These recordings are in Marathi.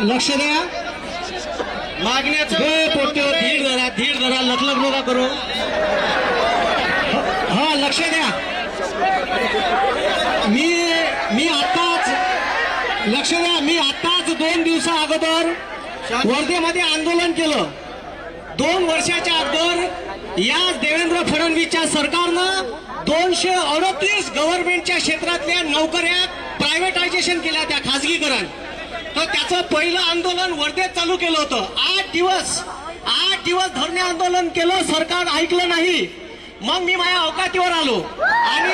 लक्ष द्या. मागण्याचं पोट्यो धीर धरा लखलख नका करू. हा लक्ष द्या. मी आताच 2 दिवसा अगोदर वर्धेमध्ये आंदोलन केलं. 2 वर्षाच्या अगोदर या देवेंद्र फडणवीसच्या सरकारनं 238 गव्हर्नमेंटच्या क्षेत्रातल्या नोकऱ्या प्रायव्हेटायझेशन केल्या, त्या खाजगीकरण. तर त्याचं पहिलं आंदोलन वर्धेत चालू केलं होतं. 8 दिवस धरणे आंदोलन केलं, सरकार ऐकलं नाही. मग मी माझ्या अवकातीवर आलो आणि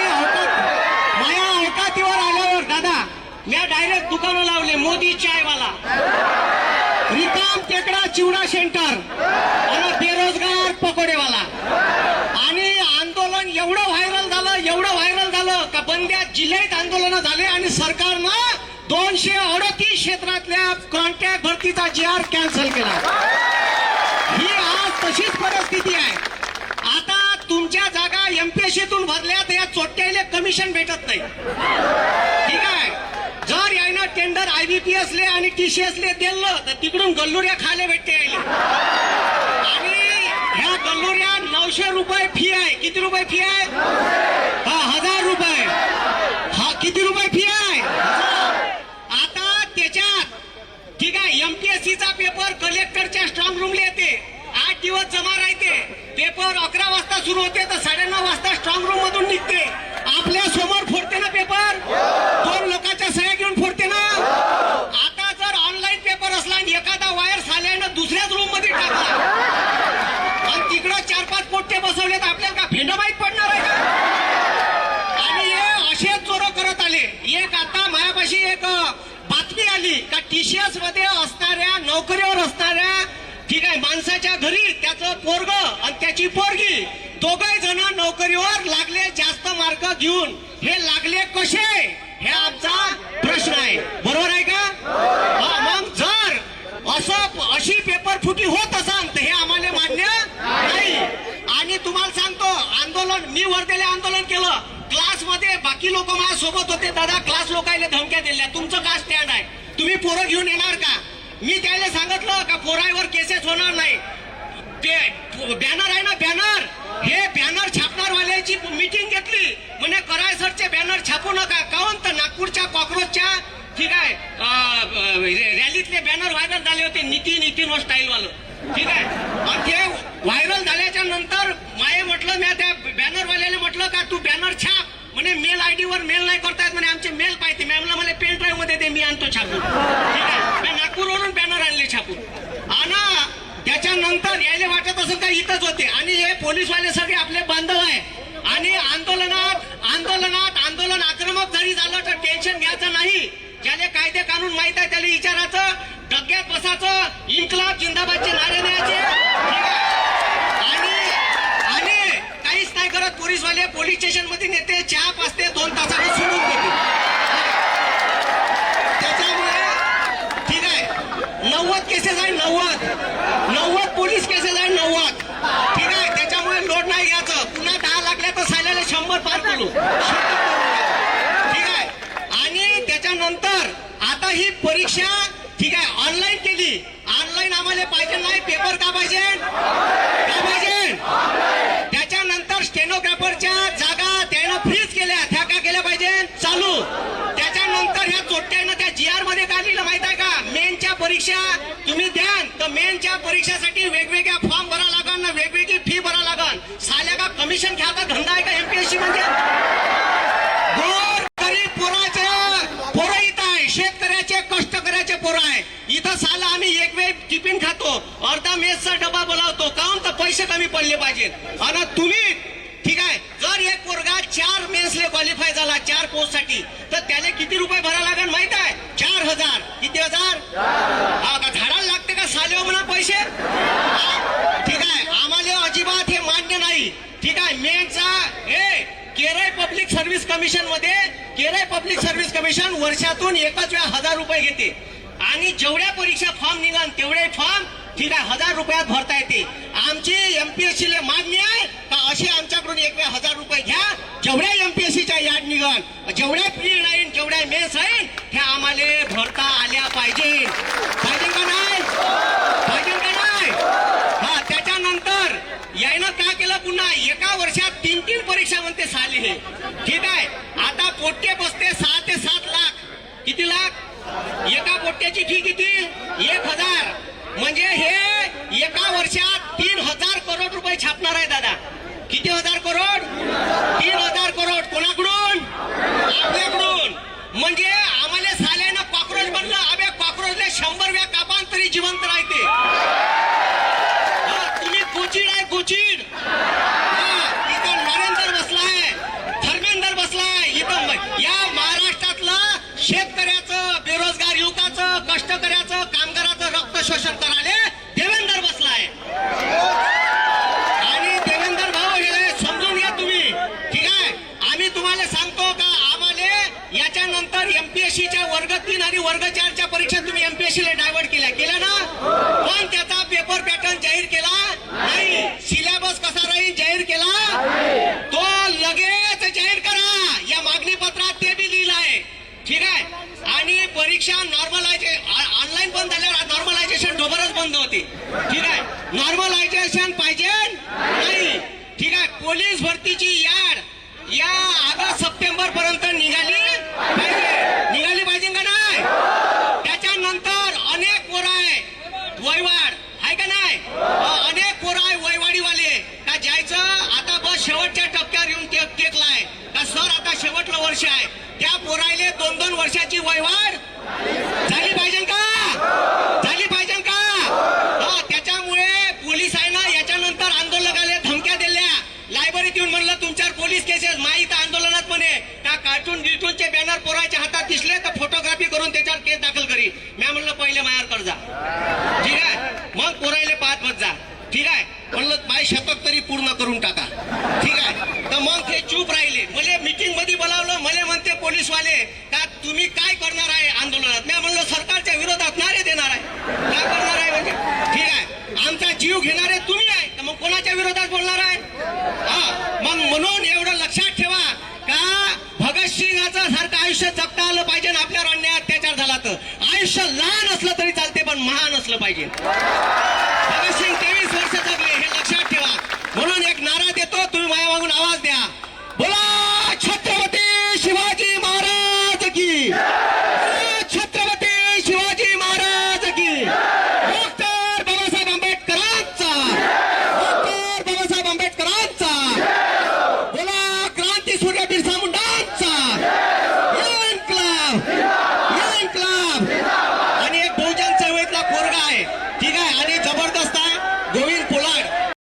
माझ्या अवकातीवर आल्यावर दादा मी डायरेक्ट दुकानं लावले. मोदी चायवाला, रिकाम टेकडा चिवडा सेंटर आणि बेरोजगार पकोडेवाला. आणि आंदोलन एवढं व्हायरल झालं का बंद्यात जिल्ह्यात आंदोलन झाले आणि सरकारनं 238 क्षेत्रातल्या कॉन्ट्रॅक्ट भरतीचा GR कॅन्सल केला. ही आज तशीच परिस्थिती आहे. आता तुमच्या जागा MPSCतून भरल्या तर या चोट्याला कमिशन भेटत नाही. ठीक आहे. जर यायनं टेंडर IBPSले आणि TCSले दिलं तर तिकडून गल्लुऱ्या खायला भेटते यायला. आणि ह्या गल्लुऱ्या 900 रुपये फी आहे. किती रुपये फी आहे? 1000 रुपये. हा किती रुपये फी आहे? आता त्याच्यात ठीक आहे MPSCचा पेपर कलेक्टरच्या स्ट्रॉंग रूमला येते. 8 दिवस जमा राहते. पेपर 11 वाजता सुरू होते तर 9:30 वाजता स्ट्रॉंग रूम मधून निघते. आपल्या समोर फोडते ना पेपर. 2 लोकांच्या सह्या घेऊन फोडते ना. आता जर ऑनलाईन पेपर असला आणि एखादा वायर साल्यानं दुसऱ्याच रूम मध्ये टाकला आणि तिकडं 4-5 पोट्टे बसवले तर आपल्याला का भेंड माहीत पडणार आहे का? आणि हे असेच चोर करत आले. एक आता मायापाशी एक बातमी आली का TCS मध्ये असणाऱ्या नोकरीवर असणाऱ्या ठीक आहे माणसाच्या घरी त्याचं पोरग आणि त्याची पोरगी दोघे जण नोकरीवर लागले जास्त मार्क घेऊन. हे लागले कसे हे आमचा प्रश्न आहे. बरोबर आहे का? मग जर अशी पेपर फुटी होत असाल तर हे आम्हाला मान्य नाही. आणि तुम्हाला सांगतो आंदोलन मी वर्धेला आंदोलन केलं. क्लासमध्ये बाकी लोक माझ्या सोबत होते. दादा क्लास लोकांना धमक्या दिल्या. तुमचं काय स्टँड आहे? तुम्ही पोरं घेऊन येणार का? मी त्याला सांगितलं का पोरावर केसेस होणार नाही. ते बॅनर आहे ना बॅनर, हे बॅनर छापणार वाल्याची मीटिंग घेतली. म्हणे करायसरचे बॅनर छापू नका. काऊन तर नागपूरच्या कॉक्रोचच्या ठीक आहे रॅलीतले बॅनर व्हायरल झाले होते. नितीन स्टाईल वालं ठीक आहे. आणि ते व्हायरल झाल्याच्या नंतर माये म्हटलं मी त्या बॅनरवाल्याला म्हटलं का तू बॅनर छाप. म्हणे मेल ID वर मेल नाही करतायत म्हणे. आमचे मेल पाहिजे. मॅमला मला पेन ड्राईव्ह मध्ये दे, मी आणतो छापून. ठीक आहे. मी नागपूरवरून बॅनर आणले छापून. आणि त्याच्यानंतर यायला वाटत असं का इथंच होते. आणि हे पोलीसवाले सगळे आपले बांधव आहे. आणि आंदोलन आक्रमक जरी झालं तर टेन्शन घ्यायचं नाही. ज्याला कायदे कानून माहित आहे त्याला विचारायचं. डग्यात बसायचं. इन्कलाब जिंदाबादचे नारे द्यायचे. आणि काहीच नाही करत. पोलीसवाले पोलीस स्टेशन मध्ये नेते, चहा पाचते, 2 तासाने सोडून देते. त्याच्यामुळे ठीक आहे 90 केसेस आहे. 90 पोलीस केसेस आहे. 90 ठीक आहे. त्याच्यामुळे लोड नाही घ्यायचं. पुन्हा 10 लागल्या तर साल्याला 100 पार करू. ठीक आहे. आणि त्याच्यानंतर आता ही परीक्षा ठीक आहे ऑनलाईन केली. ऑनलाईन आम्हाला पाहिजे नाही. पेपर का पाहिजे? त्याच्यानंतर स्टेनोग्राफरच्या जागा त्यानं फ्रीज केल्या. त्या का केल्या पाहिजे? चालू. त्याच्यानंतर ह्या चोट्यानं त्या GR मध्ये काय लिहिलं माहित आहे का? मेनच्या परीक्षा तुम्ही द्याल तर मेनच्या परीक्षेसाठी वेगवेगळ्या फॉर्म भरा लागल ना वेगवेगळी फी भरा लागल. साल्या का कमिशन घ्यायचा धंदा आहे का MPSC म्हणजे? गरीब पोरं इथं आहे. शेतकऱ्याचे कष्टकऱ्याचे पोरं आहे. इथं साला आम्ही एक वेळ टिफिन खातो, अर्धा मेसचा डबा बोलावतो. काऊन तर पैसे कमी पडले पाहिजेत. आणि तुम्ही ठीक आहे जर एक पोरगा 4 मेन्सले क्वालिफाय झाला 4 पोस्ट साठी तर त्याला किती रुपये भरा लागेल माहित आहे? 4000. किती हजार? का झाडाला लागते का सालेवा म्हणा पैसे? ठीक आहे. आम्हाला अजिबात हे मान्य नाही. ठीक आहे. मेनचा केरळ पब्लिक सर्व्हिस कमिशन वर्षातून एकाच वेळा 1000 रुपये घेते. आणि जेवढ्या परीक्षा फॉर्म निघाल तेवढे फॉर्म ठीक आहे 1000 रुपयात भरता येते. आमची MPSC ला मागणी आहे का असे आमच्याकडून एक वेळा 1000 रुपये घ्या. जेवढ्या MPSCच्या याद निघाल जेवढ्या प्री राहील जेवढ्या मेन्स राहील ह्या आम्हाला भरता आल्या पाहिजे. झाली हे. ठीक आहे. आता पोट्टे बसते 6 ते 7 लाख. किती लाख? एका पोट्ट्याची फी किती? 1000. म्हणजे हे एका वर्षात 3000 करोड रुपये छापणार आहे दादा. किती हजार करोड? 3000 करोड. कोणाकडून? आपल्याकडून. म्हणजे आम्हाला साल्यानं कॉक्रोच बनलं. अबे कॉक्रोचले 100 वेळा कापान तरी जिवंत राहते. तुम्ही गोचिड आहे, गोचिड. इथं नरेंद्र बसलाय, धर्मेंद्र बसलाय. इथं या महाराष्ट्रातलं शेतकऱ्याचं, बेरोजगार युवकाचं, कष्टकऱ्याचं, कामगाराचं रक्त शोषण करायला देवेंद्र बसलाय. आणि देवेंद्र भाऊ हे समजून घ्या तुम्ही. ठीक आहे. आम्ही तुम्हाला सांगतो का आम्हाला याच्यानंतर एमपीएससीच्या वर्ग 3 आणि वर्ग 4च्या परीक्षा तुम्ही एमपीएससीला डायव्हर्ट केल्या ना, पण त्याचा पेपर पॅटर्न जाहीर केला नाही. सिलेबस कसा राहील जाहीर केला तो लगेच जाहीर करा. या मागणी पत्रात ते बी लिहिलं आहे. ठीक आहे. आणि परीक्षा ऑनलाईन बंद झाल्यावर नॉर्मलायझेशन डोबरच बंद होते. ठीक आहे. नॉर्मलायझेशन पाहिजे नाही. ठीक आहे. पोलीस भरतीची याड या ऑगस्ट सप्टेंबर पर्यंत निघाली पाहिजे का नाही? त्याच्यानंतर अनेक पोरं आहे वयवाड आहे का नाही? अनेक पोरं आहे वयवाडीवाले का ज्याचं आता बस शेवटच्या टप्प्यावर येऊन टेकलाय का सर आता शेवटलं वर्ष आहे. त्या पोरायले 2-2 वर्षाची वयवाड झाली पाहिजे का? झाली पाहिजे का? त्याच्यामुळे पोलीस आहे ना याच्यानंतर आंदोलकाला धमक्या दिल्या. लायब्ररीत येऊन म्हणलं तुमच्यावर पोलीस केसेस. माहीत आंदोलनात म्हणे का कार्टून गिटूनचे बॅनर पोराच्या हातात दिसले तर फोटोग्राफी करून त्याच्यावर केस दाखल करी. मी म्हणलं पहिले मायार कर जा. ठीक आहे. मग पोरायले पाहत बस जा. ठीक आहे. म्हणलं माझे शतक तरी पूर्ण करून टाका. ठीक आहे. तर मग ते चूप राहिले. मला मीटिंग मध्ये बोलावलं. मला म्हणते पोलीसवाले का तुम्ही काय करणार आहे आंदोलनात? मी म्हणलं सरकारच्या विरोधात नारे देणार आहे. काय करणार आहे म्हणजे? ठीक आहे. आमचा जीव घेणारे तुम्ही आहे तर मग कोणाच्या विरोधात बोलणार आहे? मग म्हणून एवढं लक्षात ठेवा का भगतसिंगाचं सारखं आयुष्य जगता आलं पाहिजे. आपल्यावर अन्याय अत्याचार झाला तर आयुष्य लहान असलं तरी चालते पण महान असलं पाहिजे. भगतसिंग 23 वर्ष जगले हे लक्षात ठेवा. म्हणून एक नारा देतो.